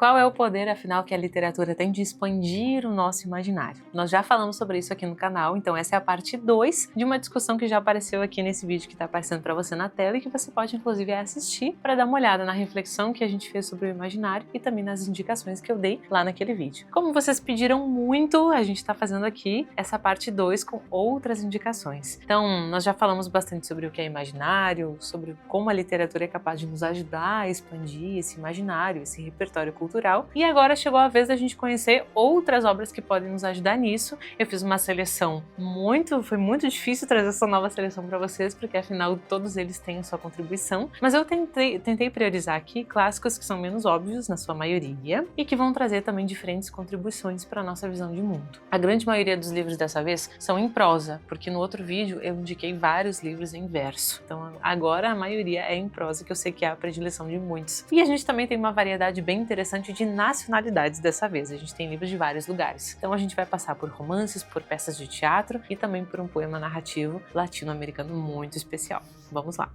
Qual é o poder, afinal, que a literatura tem de expandir o nosso imaginário? Nós já falamos sobre isso aqui no canal, então essa é a parte 2 de uma discussão que já apareceu aqui nesse vídeo que está aparecendo para você na tela e que você pode, inclusive, assistir para dar uma olhada na reflexão que a gente fez sobre o imaginário e também nas indicações que eu dei lá naquele vídeo. Como vocês pediram muito, a gente está fazendo aqui essa parte 2 com outras indicações. Então, nós já falamos bastante sobre o que é imaginário, sobre como a literatura é capaz de nos ajudar a expandir esse imaginário, esse repertório cultural. E agora chegou a vez da gente conhecer outras obras que podem nos ajudar nisso. Eu fiz uma seleção foi muito difícil trazer essa nova seleção para vocês, porque afinal todos eles têm a sua contribuição, mas eu tentei priorizar aqui clássicos que são menos óbvios na sua maioria e que vão trazer também diferentes contribuições para a nossa visão de mundo. A grande maioria dos livros dessa vez são em prosa, porque no outro vídeo eu indiquei vários livros em verso. Então agora a maioria é em prosa, que eu sei que é a predileção de muitos. E a gente também tem uma variedade bem interessante de nacionalidades dessa vez. A gente tem livros de vários lugares. Então a gente vai passar por romances, por peças de teatro e também por um poema narrativo latino-americano muito especial. Vamos lá!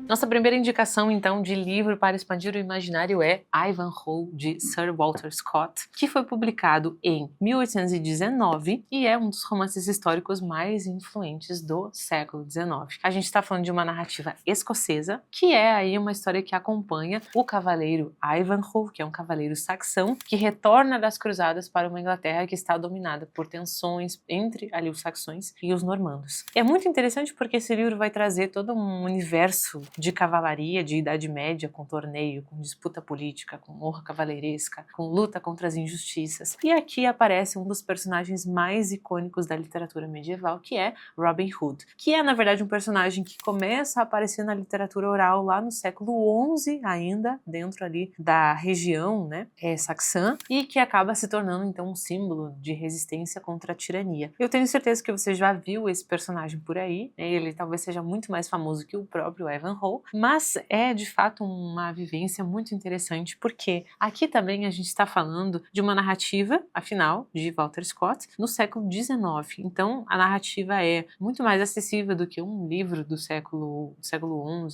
Nossa primeira indicação, então, de livro para expandir o imaginário é Ivanhoe, de Sir Walter Scott, que foi publicado em 1819 e é um dos romances históricos mais influentes do século XIX. A gente está falando de uma narrativa escocesa, que é aí uma história que acompanha o cavaleiro Ivanhoe, que é um cavaleiro saxão, que retorna das cruzadas para uma Inglaterra que está dominada por tensões entre ali os saxões e os normandos. É muito interessante porque esse livro vai trazer todo um universo de cavalaria, de Idade Média, com torneio, com disputa política, com honra cavaleiresca, com luta contra as injustiças. E aqui aparece um dos personagens mais icônicos da literatura medieval, que é Robin Hood, que é, na verdade, um personagem que começa a aparecer na literatura oral lá no século XI ainda, dentro ali da região, né, saxã, e que acaba se tornando, então, um símbolo de resistência contra a tirania. Eu tenho certeza que você já viu esse personagem por aí, né? Ele talvez seja muito mais famoso que o próprio Ivanhoe, mas é de fato uma vivência muito interessante, porque aqui também a gente está falando de uma narrativa, afinal, de Walter Scott, no século XIX. Então a narrativa é muito mais acessível do que um livro do século XI,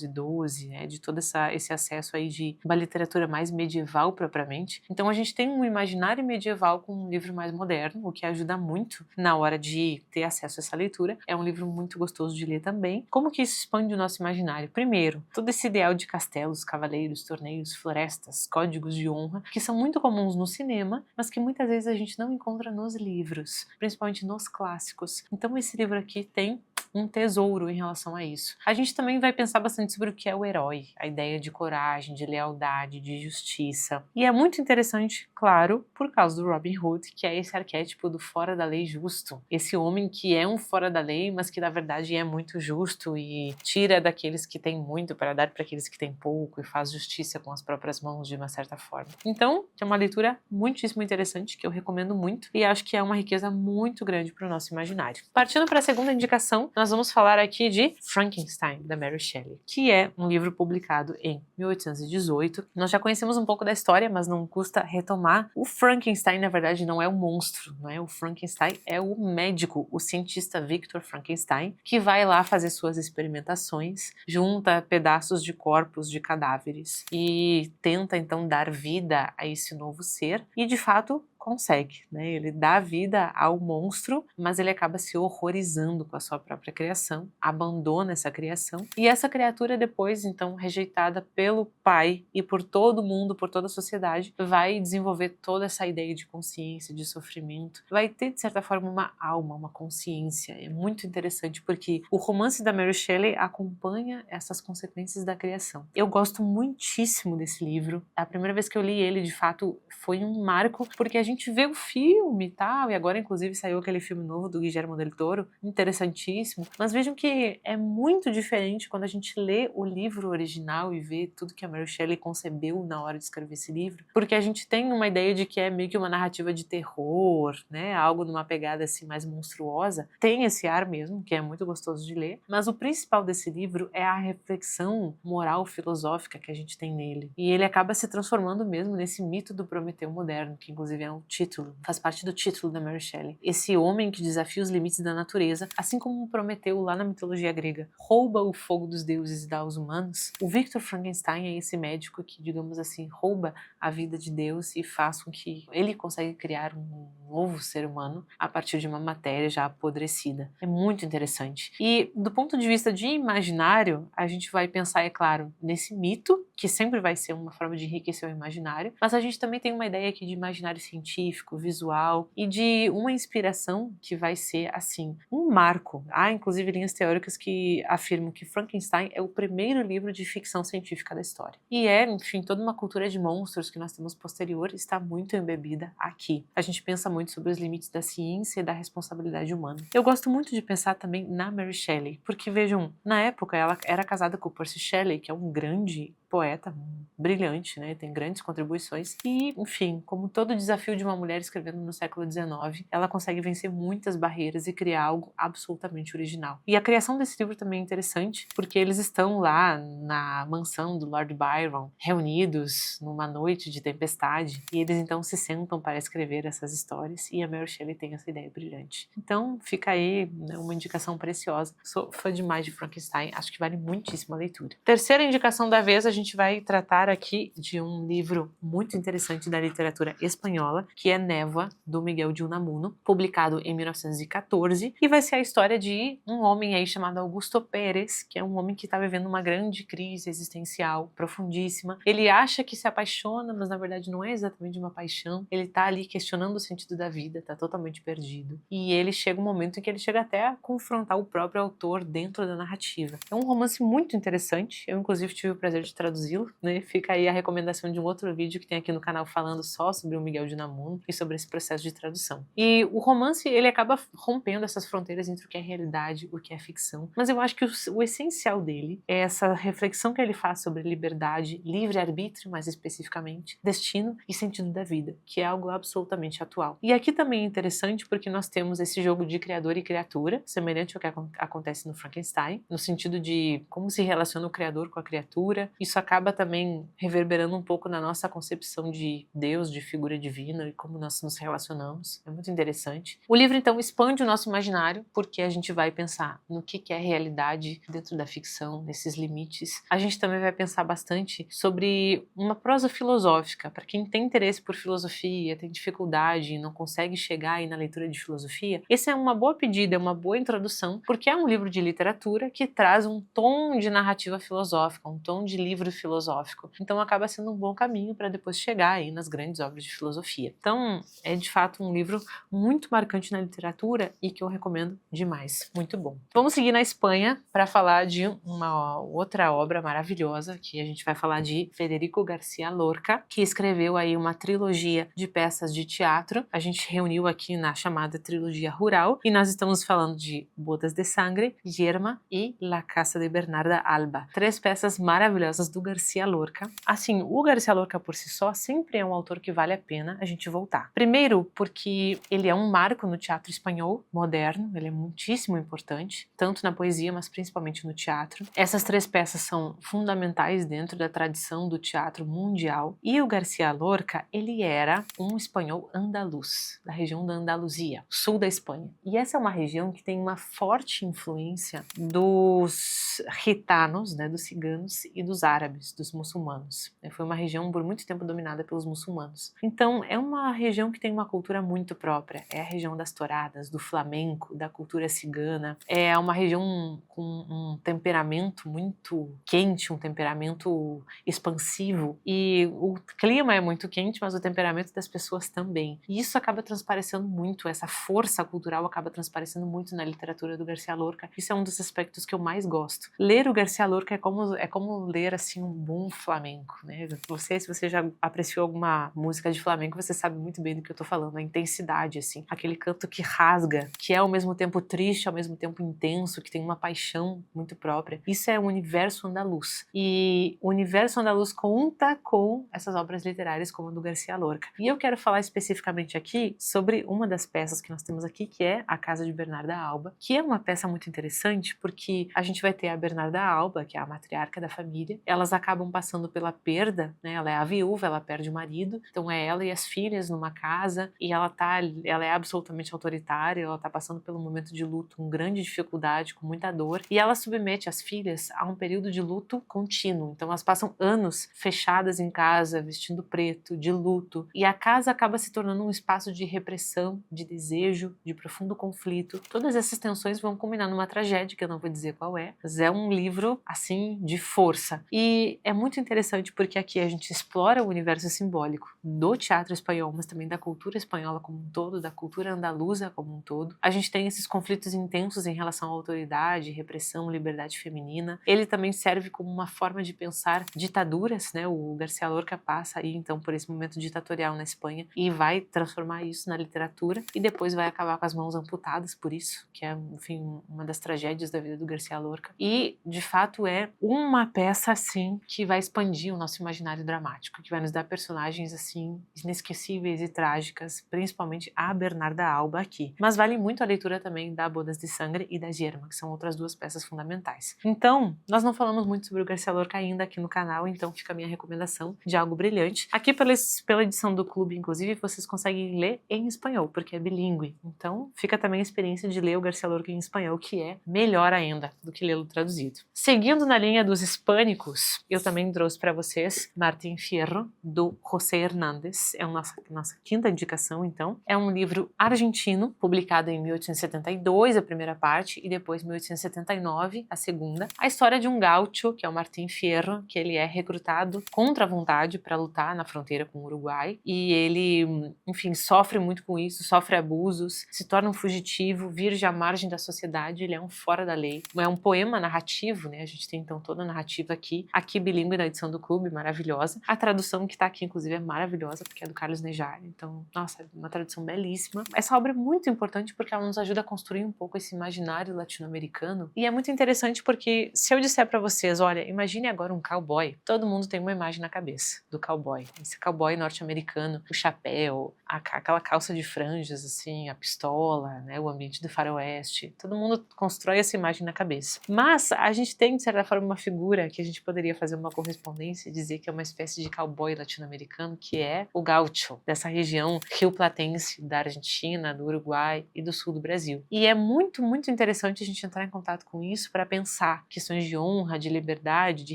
XII, né, de todo esse acesso aí de uma literatura mais medieval propriamente. Então a gente tem um imaginário medieval com um livro mais moderno, o que ajuda muito na hora de ter acesso a essa leitura. É um livro muito gostoso de ler também. Como que isso expande o nosso imaginário? Primeiro, todo esse ideal de castelos, cavaleiros, torneios, florestas, códigos de honra, que são muito comuns no cinema, mas que muitas vezes a gente não encontra nos livros, principalmente nos clássicos. Então esse livro aqui tem um tesouro em relação a isso. A gente também vai pensar bastante sobre o que é o herói, a ideia de coragem, de lealdade, de justiça. E é muito interessante, claro, por causa do Robin Hood, que é esse arquétipo do fora da lei justo. Esse homem que é um fora da lei, mas que na verdade é muito justo e tira daqueles que têm muito para dar para aqueles que têm pouco e faz justiça com as próprias mãos de uma certa forma. Então, é uma leitura muitíssimo interessante que eu recomendo muito e acho que é uma riqueza muito grande para o nosso imaginário. Partindo para a segunda indicação, nós vamos falar aqui de Frankenstein, da Mary Shelley, que é um livro publicado em 1818. Nós já conhecemos um pouco da história, mas não custa retomar. O Frankenstein, na verdade, não é um monstro, não é? O Frankenstein é o médico, o cientista Victor Frankenstein, que vai lá fazer suas experimentações, junta pedaços de corpos de cadáveres e tenta, então, dar vida a esse novo ser e, de fato, consegue, né? Ele dá vida ao monstro, mas ele acaba se horrorizando com a sua própria criação, abandona essa criação e essa criatura depois, então, rejeitada pelo pai e por todo mundo, por toda a sociedade, vai desenvolver toda essa ideia de consciência, de sofrimento, vai ter, de certa forma, uma alma, uma consciência. É muito interessante porque o romance da Mary Shelley acompanha essas consequências da criação. Eu gosto muitíssimo desse livro. A primeira vez que eu li ele, de fato, foi um marco, porque a gente vê o filme e tal, e agora inclusive saiu aquele filme novo do Guillermo del Toro, interessantíssimo, mas vejam que é muito diferente quando a gente lê o livro original e vê tudo que a Mary Shelley concebeu na hora de escrever esse livro, porque a gente tem uma ideia de que é meio que uma narrativa de terror, né, algo numa pegada assim mais monstruosa, tem esse ar mesmo, que é muito gostoso de ler, mas o principal desse livro é a reflexão moral filosófica que a gente tem nele, e ele acaba se transformando mesmo nesse mito do Prometeu moderno, que inclusive é um o título, faz parte do título da Mary Shelley. Esse homem que desafia os limites da natureza, assim como Prometeu lá na mitologia grega, rouba o fogo dos deuses e dá aos humanos. O Victor Frankenstein é esse médico que, digamos assim, rouba a vida de Deus e faz com que ele consiga criar um novo ser humano a partir de uma matéria já apodrecida. É muito interessante. E do ponto de vista de imaginário, a gente vai pensar, é claro, nesse mito, que sempre vai ser uma forma de enriquecer o imaginário, mas a gente também tem uma ideia aqui de imaginário científico, visual e de uma inspiração que vai ser, assim, um marco. Há, inclusive, linhas teóricas que afirmam que Frankenstein é o primeiro livro de ficção científica da história. E enfim, toda uma cultura de monstros que nós temos posterior está muito embebida aqui. A gente pensa muito sobre os limites da ciência e da responsabilidade humana. Eu gosto muito de pensar também na Mary Shelley, porque vejam, na época ela era casada com o Percy Shelley, que é um grande poeta, brilhante, né? Tem grandes contribuições e, enfim, como todo desafio de uma mulher escrevendo no século XIX, ela consegue vencer muitas barreiras e criar algo absolutamente original. E a criação desse livro também é interessante, porque eles estão lá na mansão do Lord Byron, reunidos numa noite de tempestade, e eles então se sentam para escrever essas histórias, e a Mary Shelley tem essa ideia brilhante. Então, fica aí, né, uma indicação preciosa. Sou fã demais de Frankenstein, acho que vale muitíssimo a leitura. Terceira indicação da vez, a gente vai tratar aqui de um livro muito interessante da literatura espanhola, que é Névoa, do Miguel de Unamuno, publicado em 1914, e vai ser a história de um homem aí chamado Augusto Pérez, que é um homem que está vivendo uma grande crise existencial, profundíssima. Ele acha que se apaixona, mas na verdade não é exatamente uma paixão. Ele está ali questionando o sentido da vida, está totalmente perdido. E ele chega um momento em que ele chega até a confrontar o próprio autor dentro da narrativa. É um romance muito interessante, eu inclusive tive o prazer de traduzi-lo, né? Fica aí a recomendação de um outro vídeo que tem aqui no canal falando só sobre o Miguel de Unamuno e sobre esse processo de tradução. E o romance, ele acaba rompendo essas fronteiras entre o que é realidade e o que é ficção, mas eu acho que o essencial dele é essa reflexão que ele faz sobre liberdade, livre-arbítrio, mais especificamente, destino e sentido da vida, que é algo absolutamente atual. E aqui também é interessante porque nós temos esse jogo de criador e criatura, semelhante ao que acontece no Frankenstein, no sentido de como se relaciona o criador com a criatura. Isso acaba também reverberando um pouco na nossa concepção de Deus, de figura divina e como nós nos relacionamos. É muito interessante. O livro, então, expande o nosso imaginário, porque a gente vai pensar no que é realidade dentro da ficção, nesses limites. A gente também vai pensar bastante sobre uma prosa filosófica. Para quem tem interesse por filosofia, tem dificuldade e não consegue chegar aí na leitura de filosofia, essa é uma boa pedida, é uma boa introdução, porque é um livro de literatura que traz um tom de narrativa filosófica, um tom de livro filosófico. Então acaba sendo um bom caminho para depois chegar aí nas grandes obras de filosofia. Então é de fato um livro muito marcante na literatura e que eu recomendo demais. Muito bom. Vamos seguir na Espanha para falar de uma outra obra maravilhosa, que a gente vai falar de Federico García Lorca, que escreveu aí uma trilogia de peças de teatro. A gente reuniu aqui na chamada trilogia rural e nós estamos falando de Bodas de Sangre, Yerma e La Casa de Bernarda Alba. 3 peças maravilhosas do García Lorca. Assim, o García Lorca por si só sempre é um autor que vale a pena a gente voltar. Primeiro, porque ele é um marco no teatro espanhol moderno, ele é muitíssimo importante, tanto na poesia, mas principalmente no teatro. Essas 3 peças são fundamentais dentro da tradição do teatro mundial. E o García Lorca, ele era um espanhol andaluz, da região da Andaluzia, sul da Espanha. E essa é uma região que tem uma forte influência dos gitanos, né, dos ciganos e dos árabes, dos muçulmanos. Foi uma região por muito tempo dominada pelos muçulmanos. Então, é uma região que tem uma cultura muito própria. É a região das touradas, do flamenco, da cultura cigana. É uma região com um temperamento muito quente, um temperamento expansivo. E o clima é muito quente, mas o temperamento das pessoas também. E isso acaba transparecendo muito, essa força cultural acaba transparecendo muito na literatura do García Lorca. Isso é um dos aspectos que eu mais gosto. Ler o García Lorca é como ler assim um bom flamenco, né? Se você já apreciou alguma música de flamenco, você sabe muito bem do que eu tô falando, a intensidade assim, aquele canto que rasga, que é ao mesmo tempo triste, ao mesmo tempo intenso, que tem uma paixão muito própria. Isso é o universo andaluz. E o universo andaluz conta com essas obras literárias como a do García Lorca. E eu quero falar especificamente aqui sobre uma das peças que nós temos aqui, que é A Casa de Bernarda Alba, que é uma peça muito interessante porque a gente vai ter a Bernarda Alba, que é a matriarca da família. Ela elas acabam passando pela perda, né? Ela é a viúva, ela perde o marido, então é ela e as filhas numa casa e ela é absolutamente autoritária, ela tá passando pelo momento de luto com grande dificuldade, com muita dor, e ela submete as filhas a um período de luto contínuo. Então elas passam anos fechadas em casa, vestindo preto, de luto, e a casa acaba se tornando um espaço de repressão, de desejo, de profundo conflito. Todas essas tensões vão culminar numa tragédia, que eu não vou dizer qual é, mas é um livro, assim, de força. E é muito interessante porque aqui a gente explora o universo simbólico do teatro espanhol, mas também da cultura espanhola como um todo, da cultura andaluza como um todo. A gente tem esses conflitos intensos em relação à autoridade, repressão, liberdade feminina. Ele também serve como uma forma de pensar ditaduras, né? O García Lorca passa aí então por esse momento ditatorial na Espanha e vai transformar isso na literatura e depois vai acabar com as mãos amputadas por isso, que é, enfim, uma das tragédias da vida do García Lorca. E, de fato, é uma peça, assim, que vai expandir o nosso imaginário dramático, que vai nos dar personagens, assim, inesquecíveis e trágicas, principalmente a Bernarda Alba aqui. Mas vale muito a leitura também da Bodas de Sangre e da Yerma, que são outras duas peças fundamentais. Então, nós não falamos muito sobre o García Lorca ainda aqui no canal, então fica a minha recomendação de algo brilhante. Aqui pela edição do clube, inclusive, vocês conseguem ler em espanhol, porque é bilíngue. Então, fica também a experiência de ler o García Lorca em espanhol, que é melhor ainda do que lê-lo traduzido. Seguindo na linha dos hispânicos, eu também trouxe para vocês Martín Fierro, do José Hernández. É a nossa quinta indicação, então. É um livro argentino, publicado em 1872, a primeira parte, e depois 1879, a segunda. A história de um gaúcho, que é o Martín Fierro, que ele é recrutado contra a vontade para lutar na fronteira com o Uruguai, e ele, enfim, sofre muito com isso, sofre abusos, se torna um fugitivo, virge à margem da sociedade, ele é um fora da lei. É um poema narrativo, né? A gente tem então toda a narrativa aqui bilíngue na edição do clube, maravilhosa. A tradução que tá aqui, inclusive, é maravilhosa, porque é do Carlos Nejar, então, nossa, é uma tradução belíssima. Essa obra é muito importante porque ela nos ajuda a construir um pouco esse imaginário latino-americano, e é muito interessante porque se eu disser para vocês, olha, imagine agora um cowboy, todo mundo tem uma imagem na cabeça do cowboy. Esse cowboy norte-americano, o chapéu, aquela calça de franjas, assim, a pistola, né, o ambiente do faroeste, todo mundo constrói essa imagem na cabeça. Mas a gente tem, de certa forma, uma figura que a gente poderia fazer uma correspondência e dizer que é uma espécie de cowboy latino-americano, que é o gaúcho, dessa região rio-platense da Argentina, do Uruguai e do sul do Brasil. E é muito, muito interessante a gente entrar em contato com isso para pensar questões de honra, de liberdade, de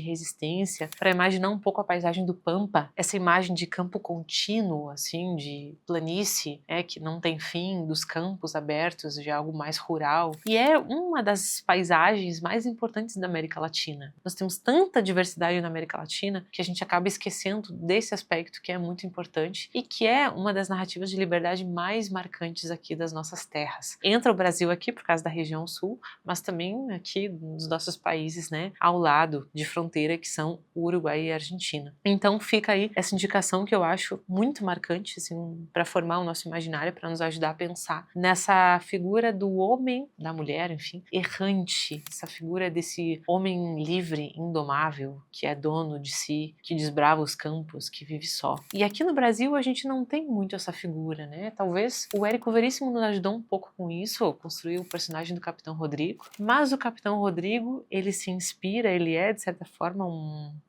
resistência, para imaginar um pouco a paisagem do Pampa, essa imagem de campo contínuo, assim, de planície, que não tem fim, dos campos abertos, de algo mais rural. E é uma das paisagens mais importantes da América Latina. Nós temos tanta diversidade na América Latina que a gente acaba esquecendo desse aspecto que é muito importante e que é uma das narrativas de liberdade mais marcantes aqui das nossas terras. Entra o Brasil aqui por causa da região sul, mas também aqui nos nossos países, né, ao lado de fronteira, que são o Uruguai e a Argentina. Então fica aí essa indicação que eu acho muito marcante, assim, para formar o nosso imaginário, para nos ajudar a pensar nessa figura do homem, da mulher, enfim, errante, essa figura desse homem livre, indomável, que é dono de si, que desbrava os campos, que vive só. E aqui no Brasil a gente não tem muito essa figura, né? Talvez o Érico Veríssimo nos ajudou um pouco com isso, construiu o personagem do Capitão Rodrigo, mas o Capitão Rodrigo, ele se inspira, ele é, de certa forma,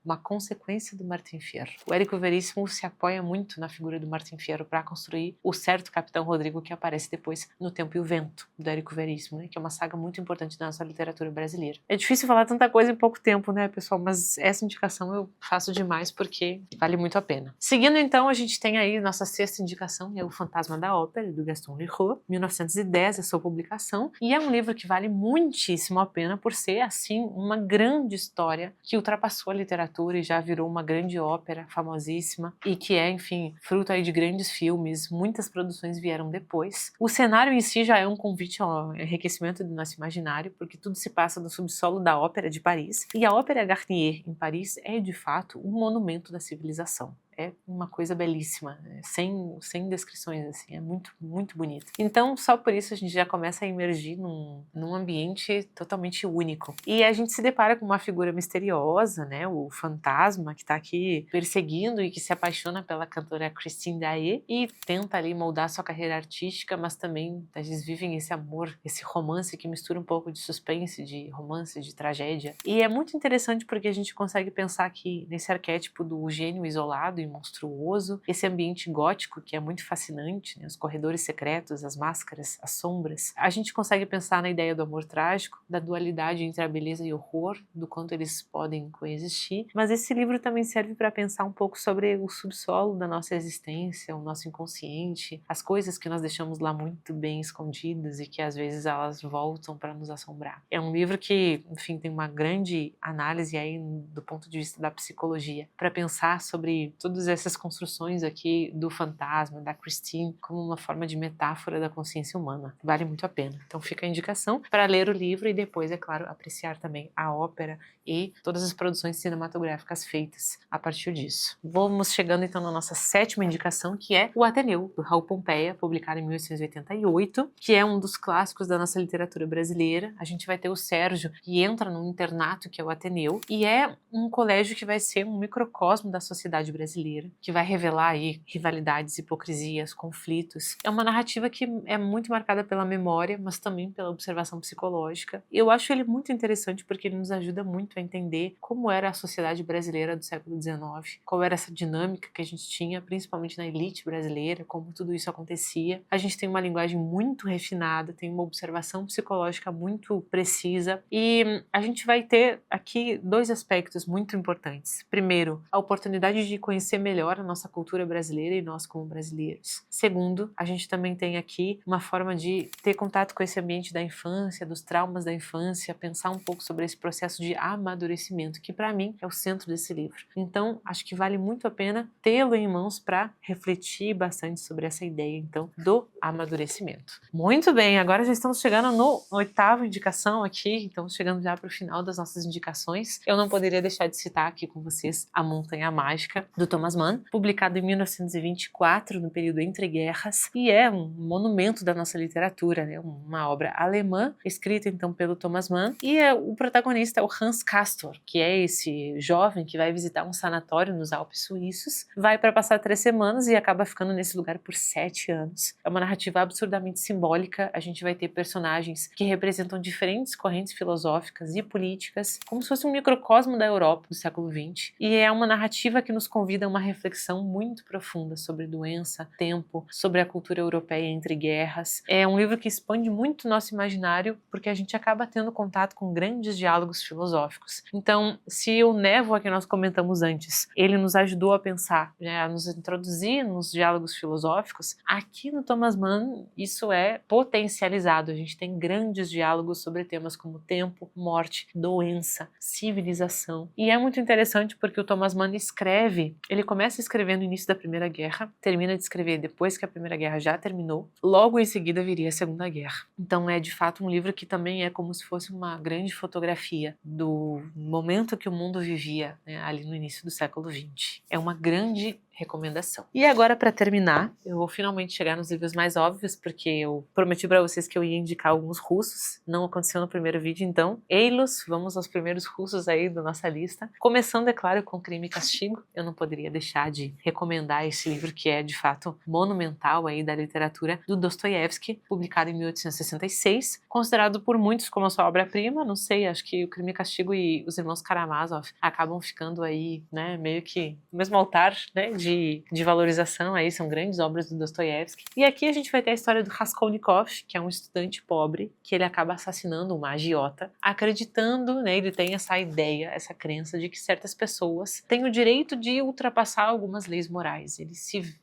uma consequência do Martín Fierro. O Érico Veríssimo se apoia muito na figura do Martín Fierro para construir o certo Capitão Rodrigo que aparece depois no Tempo e o Vento, do Érico Veríssimo, né? Que é uma saga muito importante da nossa literatura brasileira. É difícil falar tanta coisa em pouco tempo, né, pessoal? Mas essa indicação eu faço demais porque vale muito a pena. Seguindo, então, a gente tem aí nossa sexta indicação, é O Fantasma da Ópera, do Gaston Leroux, 1910, a sua publicação, e é um livro que vale muitíssimo a pena por ser, assim, uma grande história que ultrapassou a literatura e já virou uma grande ópera famosíssima e que é, enfim, fruto aí de grandes filmes, muitas produções vieram depois. O cenário em si já é um convite ao enriquecimento do nosso imaginário, porque tudo se passa no subsolo da Ópera de Paris, e a Ópera Garnier, em Paris, é, de fato, um monumento da civilização. é uma coisa belíssima, né? Sem descrições, assim, é muito, muito bonito. Então, só por isso a gente já começa a emergir num ambiente totalmente único. E a gente se depara com uma figura misteriosa, né, o fantasma que tá aqui perseguindo e que se apaixona pela cantora Christine Daae e tenta ali moldar sua carreira artística, mas também eles vivem esse amor, esse romance que mistura um pouco de suspense, de romance, de tragédia. E é muito interessante porque a gente consegue pensar aqui nesse arquétipo do gênio isolado e monstruoso, esse ambiente gótico que é muito fascinante, né, os corredores secretos, as máscaras, as sombras. A gente consegue pensar na ideia do amor trágico, da dualidade entre a beleza e o horror, do quanto eles podem coexistir, mas esse livro também serve para pensar um pouco sobre o subsolo da nossa existência, o nosso inconsciente, as coisas que nós deixamos lá muito bem escondidas e que às vezes elas voltam para nos assombrar. É um livro que, enfim, tem uma grande análise aí do ponto de vista da psicologia, para pensar sobre todas essas construções aqui do fantasma, da Christine, como uma forma de metáfora da consciência humana. Vale muito a pena. Então fica a indicação para ler o livro e depois, é claro, apreciar também a ópera e todas as produções cinematográficas feitas a partir disso. Vamos chegando então na nossa sétima indicação, que é O Ateneu, do Raul Pompeia, publicado em 1888, que é um dos clássicos da nossa literatura brasileira. A gente vai ter o Sérgio, que entra num internato que é o Ateneu, e é um colégio que vai ser um microcosmo da sociedade brasileira, que vai revelar aí rivalidades, hipocrisias, conflitos. É uma narrativa que é muito marcada pela memória, mas também pela observação psicológica. Eu acho ele muito interessante porque ele nos ajuda muito a entender como era a sociedade brasileira do século XIX, qual era essa dinâmica que a gente tinha, principalmente na elite brasileira, como tudo isso acontecia. A gente tem uma linguagem muito refinada, tem uma observação psicológica muito precisa e a gente vai ter aqui dois aspectos muito importantes. Primeiro, a oportunidade de conhecer melhor a nossa cultura brasileira e nós como brasileiros. Segundo, a gente também tem aqui uma forma de ter contato com esse ambiente da infância, dos traumas da infância, pensar um pouco sobre esse processo de amadurecimento, que para mim é o centro desse livro. Então, acho que vale muito a pena tê-lo em mãos para refletir bastante sobre essa ideia, então, do amadurecimento. Muito bem, agora já estamos chegando no oitavo indicação aqui, estamos chegando já para o final das nossas indicações. Eu não poderia deixar de citar aqui com vocês A Montanha Mágica, do Thomas Mann, publicado em 1924, no período entre guerras, e é um monumento da nossa literatura, né? Uma obra alemã, escrita então pelo Thomas Mann, e o protagonista é o Hans Castor, que é esse jovem que vai visitar um sanatório nos Alpes suíços, vai para passar 3 semanas e acaba ficando nesse lugar por 7 anos. É uma narrativa absurdamente simbólica, a gente vai ter personagens que representam diferentes correntes filosóficas e políticas, como se fosse um microcosmo da Europa do século XX, e é uma narrativa que nos convida a uma reflexão muito profunda sobre doença, tempo, sobre a cultura europeia entre guerras. É um livro que expande muito o nosso imaginário, porque a gente acaba tendo contato com grandes diálogos filosóficos. Então, se o Névoa que nós comentamos antes, ele nos ajudou a pensar, né, a nos introduzir nos diálogos filosóficos, aqui no Thomas Mann isso é potencializado. A gente tem grandes diálogos sobre temas como tempo, morte, doença, civilização. E é muito interessante porque o Thomas Mann escreve, ele começa a escrever no início da Primeira Guerra, termina de escrever depois que a Primeira Guerra já terminou, logo em seguida viria a Segunda Guerra. Então é de fato um livro que também é como se fosse uma grande fotografia do momento que o mundo vivia, né, ali no início do século XX. É uma grande recomendação. E agora, para terminar, eu vou finalmente chegar nos livros mais óbvios, porque eu prometi para vocês que eu ia indicar alguns russos, não aconteceu no primeiro vídeo, então, ei-los, vamos aos primeiros russos aí da nossa lista. Começando, é claro, com Crime e Castigo, eu não poderia deixar de recomendar esse livro que é, de fato, monumental aí da literatura do Dostoiévski, publicado em 1866, considerado por muitos como a sua obra-prima, não sei, acho que o Crime e Castigo e os Irmãos Karamazov acabam ficando aí, né, meio que no mesmo altar, né, de valorização, aí são grandes obras do Dostoiévski. E aqui a gente vai ter a história do Raskolnikov, que é um estudante pobre, que ele acaba assassinando uma agiota, acreditando, né, ele tem essa ideia, essa crença de que certas pessoas têm o direito de ultrapassar algumas leis morais.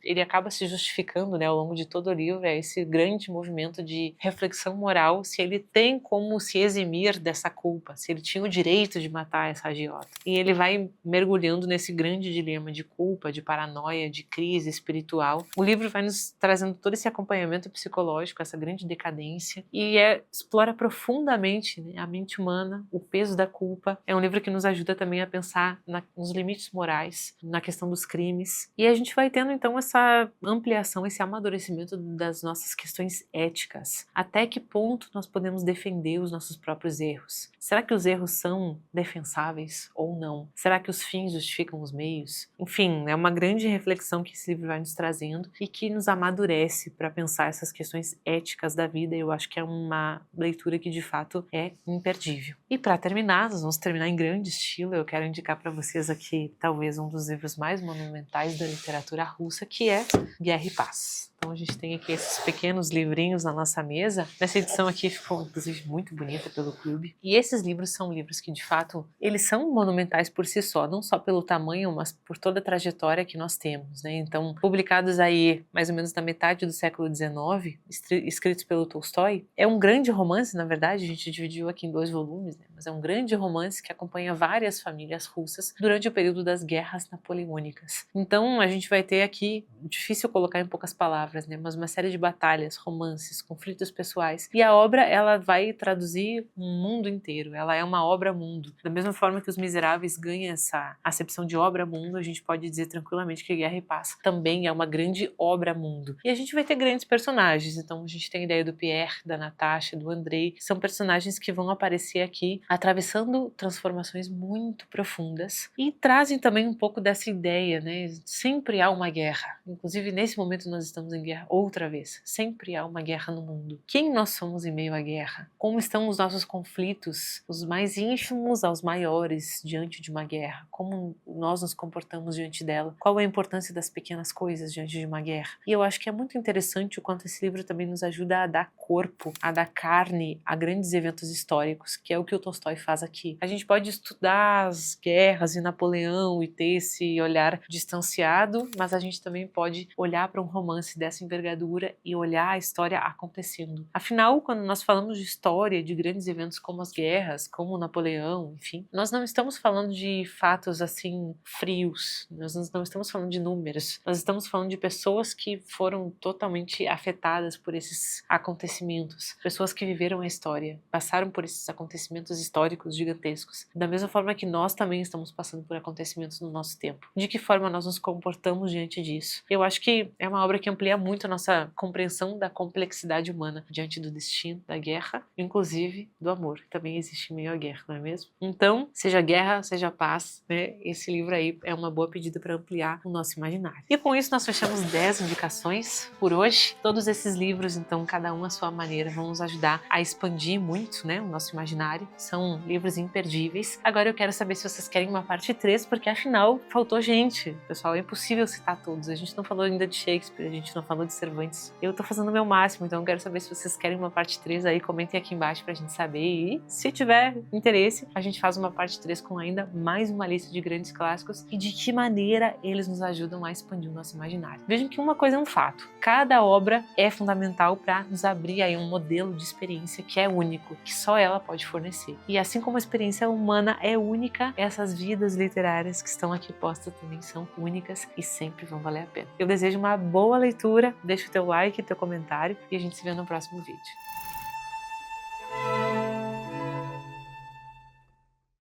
Ele acaba se justificando, né, ao longo de todo o livro, é esse grande movimento de reflexão moral, se ele tem como se eximir dessa culpa, se ele tinha o direito de matar essa agiota. E ele vai mergulhando nesse grande dilema de culpa, de paranoia, paranoia, de crise espiritual. O livro vai nos trazendo todo esse acompanhamento psicológico, essa grande decadência, e explora profundamente, né, a mente humana, o peso da culpa. É um livro que nos ajuda também a pensar nos limites morais, na questão dos crimes. E a gente vai tendo então essa ampliação, esse amadurecimento das nossas questões éticas. Até que ponto nós podemos defender os nossos próprios erros? Será que os erros são defensáveis ou não? Será que os fins justificam os meios? Enfim, é uma grande reflexão que esse livro vai nos trazendo e que nos amadurece para pensar essas questões éticas da vida. Eu acho que é uma leitura que de fato é imperdível. E para terminar, nós vamos terminar em grande estilo. Eu quero indicar para vocês aqui talvez um dos livros mais monumentais da literatura russa, que é Guerra e Paz. Então a gente tem aqui esses pequenos livrinhos na nossa mesa. Essa edição aqui ficou inclusive muito bonita pelo clube. E esses livros são livros que de fato eles são monumentais por si só, não só pelo tamanho, mas por toda a trajetória que nós temos, né? Então, publicados aí mais ou menos na metade do século XIX, escritos pelo Tolstói, é um grande romance, na verdade, a gente dividiu aqui em 2 volumes, né? Mas é um grande romance que acompanha várias famílias russas durante o período das guerras napoleônicas. Então, a gente vai ter aqui, difícil colocar em poucas palavras, né? Mas uma série de batalhas, romances, conflitos pessoais. E a obra, ela vai traduzir um mundo inteiro. Ela é uma obra-mundo. Da mesma forma que Os Miseráveis ganha essa acepção de obra-mundo, a gente pode dizer tranquilamente que Guerra e Paz também é uma grande obra-mundo. E a gente vai ter grandes personagens. Então, a gente tem a ideia do Pierre, da Natasha, do Andrei, que são personagens que vão aparecer aqui, atravessando transformações muito profundas e trazem também um pouco dessa ideia, né? Sempre há uma guerra. Inclusive, nesse momento nós estamos em guerra outra vez. Sempre há uma guerra no mundo. Quem nós somos em meio à guerra? Como estão os nossos conflitos, os mais ínfimos aos maiores, diante de uma guerra? Como nós nos comportamos diante dela? Qual é a importância das pequenas coisas diante de uma guerra? E eu acho que é muito interessante o quanto esse livro também nos ajuda a dar corpo, a dar carne a grandes eventos históricos, que é o que o Tolstói faz aqui. A gente pode estudar as guerras e Napoleão e ter esse olhar distanciado, mas a gente também pode olhar para um romance dessa envergadura e olhar a história acontecendo. Afinal, quando nós falamos de história, de grandes eventos como as guerras, como Napoleão, enfim, nós não estamos falando de fatos assim frios, nós não estamos falando de números, nós estamos falando de pessoas que foram totalmente afetadas por esses acontecimentos, pessoas que viveram a história, passaram por esses acontecimentos históricos gigantescos, da mesma forma que nós também estamos passando por acontecimentos no nosso tempo. De que forma nós nos comportamos diante disso? Eu acho que é uma obra que amplia muito a nossa compreensão da complexidade humana diante do destino, da guerra, inclusive do amor, que também existe em meio à guerra, não é mesmo? Então, seja guerra, seja paz, né? Esse livro aí é uma boa pedida para ampliar o nosso imaginário. E com isso nós fechamos 10 indicações por hoje. Todos esses livros, então, cada um à sua maneira, vão nos ajudar a expandir muito, né, o nosso imaginário. São livros imperdíveis. Agora eu quero saber se vocês querem uma parte 3, porque afinal faltou gente. Pessoal, é impossível citar todos. A gente não falou ainda de Shakespeare, a gente não falou de Cervantes. Eu tô fazendo o meu máximo, então eu quero saber se vocês querem uma parte 3 aí, comentem aqui embaixo pra gente saber. E se tiver interesse, a gente faz uma parte 3 com ainda mais uma lista de grandes clássicos e de que maneira eles nos ajudam a expandir o nosso imaginário. Vejam que uma coisa é um fato. Cada obra é fundamental para nos abrir aí um modelo de experiência que é único, que só ela pode fornecer. E assim como a experiência humana é única, essas vidas literárias que estão aqui postas também são únicas e sempre vão valer a pena. Eu desejo uma boa leitura, deixa o teu like, teu comentário e a gente se vê no próximo vídeo.